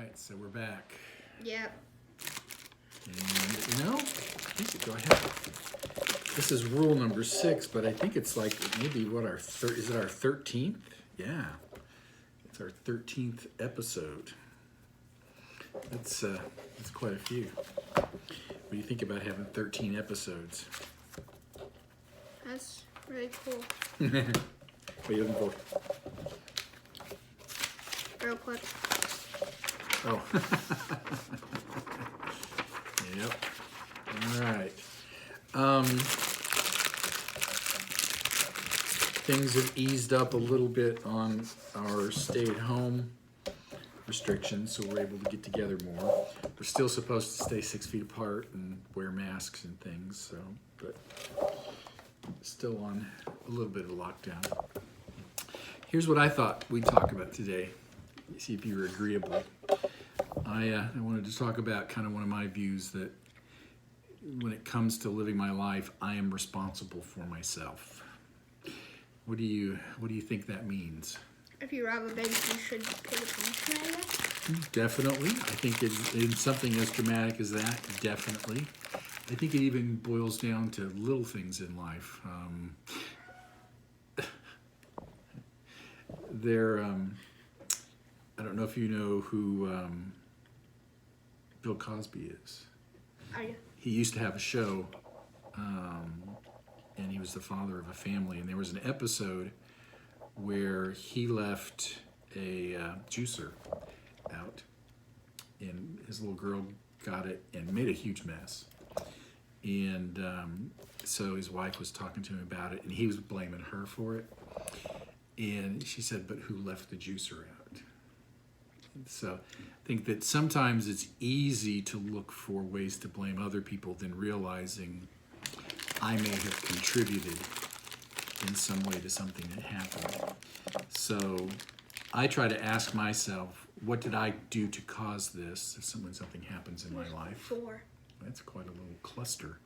right, so we're back. Yep. And go ahead. This is rule number 6, but I think it's like maybe what is it our 13th? Yeah, it's our 13th episode. That's quite a few. What do you think about having 13 episodes? That's really cool. What are you looking for? Real quick. Oh. Yep. All right. Things have eased up a little bit on our stay-at-home restrictions, so we're able to get together more. We're still supposed to stay 6 feet apart and wear masks and things, so, but still on a little bit of a lockdown. Here's what I thought we'd talk about today. See if you were agreeable. I wanted to talk about kind of one of my views that when it comes to living my life, I am responsible for myself. What do you think that means? If you rob a bank, you should pay the punishment, I guess. Definitely. I think in something as dramatic as that, definitely. I think it even boils down to little things in life. I don't know if you know who Bill Cosby is. Oh, yeah. He used to have a show, and he was the father of a family. And there was an episode where he left a juicer out, and his little girl got it and made a huge mess. And so his wife was talking to him about it, and he was blaming her for it. And she said, "But who left the juicer out?" So I think that sometimes it's easy to look for ways to blame other people than realizing I may have contributed in some way to something that happened. So I try to ask myself, what did I do to cause this if something happens in my life? 4. That's quite a little cluster.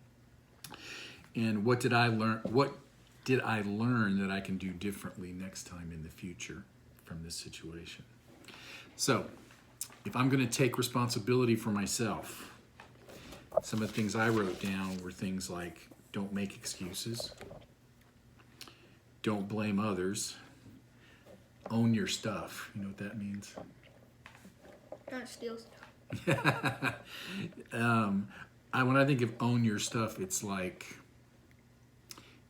And what did I learn? What did I learn that I can do differently next time in the future from this situation? So, if I'm going to take responsibility for myself, some of the things I wrote down were things like, don't make excuses, don't blame others, own your stuff. You know what that means? Don't steal stuff. When I think of own your stuff, it's like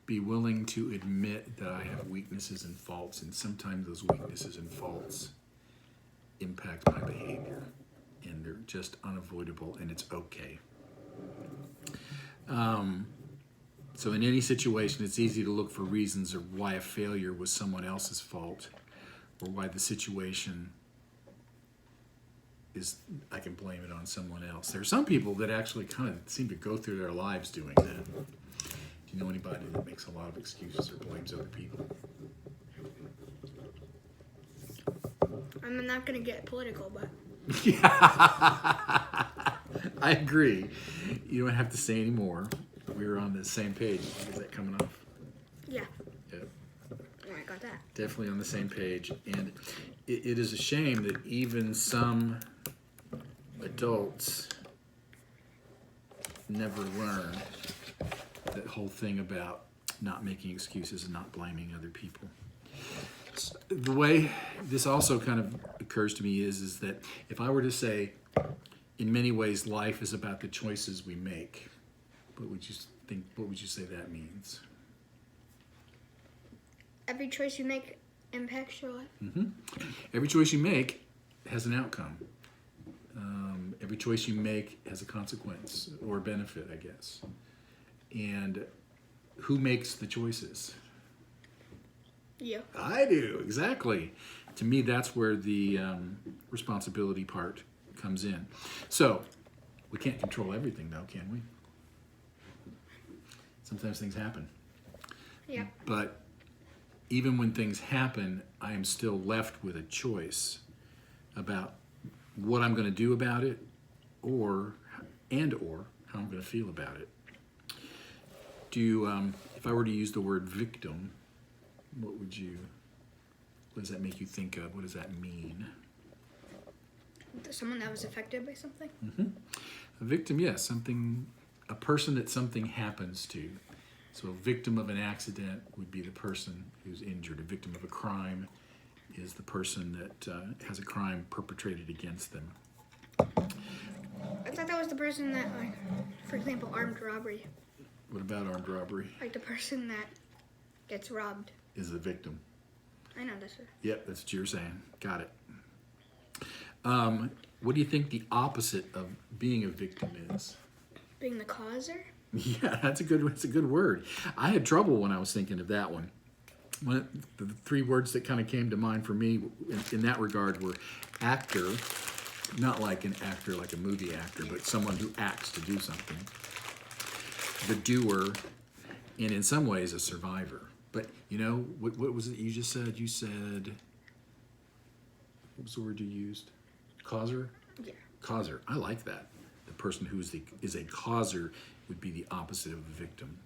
be willing to admit that I have weaknesses and faults, and sometimes those weaknesses and faults impact my behavior, and they're just unavoidable, and it's okay. So in any situation, it's easy to look for reasons of why a failure was someone else's fault, or why the situation is, I can blame it on someone else. There are some people that actually kind of seem to go through their lives doing that. Do you know anybody that makes a lot of excuses or blames other people? I'm not going to get political, but... I agree. You don't have to say any more. We're on the same page. Is that coming off? Yeah. Yep. Oh, I got that. Definitely on the same page. And it is a shame that even some adults never learn that whole thing about not making excuses and not blaming other people. The way this also kind of occurs to me is that if I were to say, in many ways, life is about the choices we make, what would you say that means? Every choice you make impacts your life. Mm-hmm. Every choice you make has an outcome. Every choice you make has a consequence or a benefit, I guess. And who makes the choices? You. I do, exactly. To me, that's where the responsibility part comes in. So, we can't control everything, though, can we? Sometimes things happen. Yeah. But even when things happen, I am still left with a choice about what I'm going to do about it, or how I'm going to feel about it. If I were to use the word victim, what does that make you think of? What does that mean? The someone that was affected by something. A victim, yes, a person that something happens to. So a victim of an accident would be the person who's injured. A victim of a crime is the person that has a crime perpetrated against them. I thought that was the person that, like, for example, armed robbery. What about armed robbery? Like the person that gets robbed. Is the victim. I know that's it. Yep, that's what you're saying. Got it. What do you think the opposite of being a victim is? Being the causer? Yeah, that's a good word. I had trouble when I was thinking of that one. The three words that kind of came to mind for me in that regard were actor, not like an actor, like a movie actor, but someone who acts to do something. The doer, and in some ways a survivor. But you know, what was it you just said? You said, what was the word you used? Causer? Yeah. Causer. I like that. The person who is a causer would be the opposite of a victim.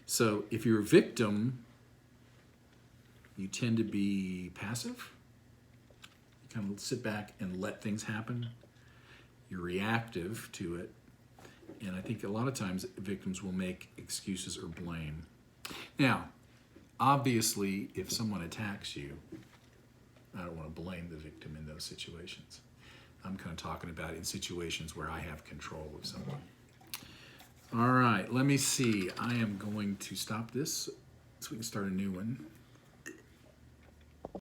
So if you're a victim, you tend to be passive. You kind of sit back and let things happen. You're reactive to it. And I think a lot of times victims will make excuses or blame. Now, obviously, if someone attacks you, I don't want to blame the victim in those situations. I'm kind of talking about in situations where I have control of someone. All right, let me see. I am going to stop this so we can start a new one.